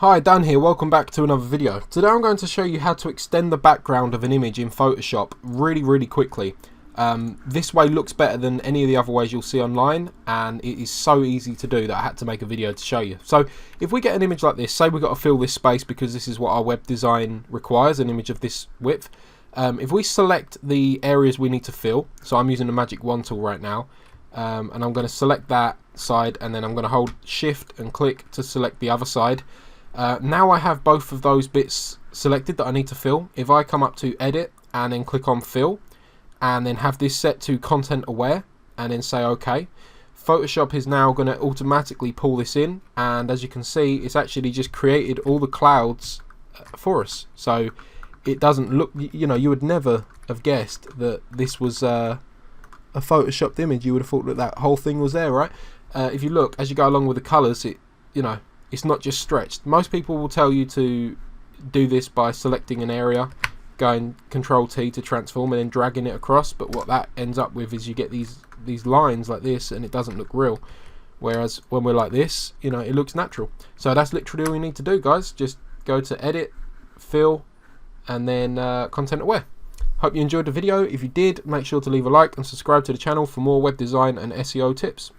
Hi, Dan here, welcome back to another video. Today I'm going to show you how to extend the background of an image in Photoshop really quickly. This way looks better than any of the other ways you'll see online, and it is so easy to do that I had to make a video to show you. So if we get an image like this, say we've got to fill this space because this is what our web design requires, an image of this width. If we select the areas we need to fill, so I'm using the Magic Wand tool right now, and I'm going to select that side, and then I'm going to hold shift and click to select the other side. Now I have both of those bits selected that I need to fill. If I come up to edit and then click on fill and then have this set to content aware and then say OK, Photoshop is now going to automatically pull this in, and as you can see it's actually just created all the clouds for us. So it doesn't look, you know, you would never have guessed that this was a photoshopped image. You would have thought that that whole thing was there, right? If you look as you go along with the colors, it's not just stretched. Most people will tell you to do this by selecting an area, going Control T to transform and then dragging it across, but what that ends up with is you get these lines like this and it doesn't look real. Whereas when we're like this, you know, it looks natural. So that's literally all you need to do, guys. Just go to edit, fill, and then content aware. Hope you enjoyed the video. If you did, make sure to leave a like and subscribe to the channel for more web design and SEO tips.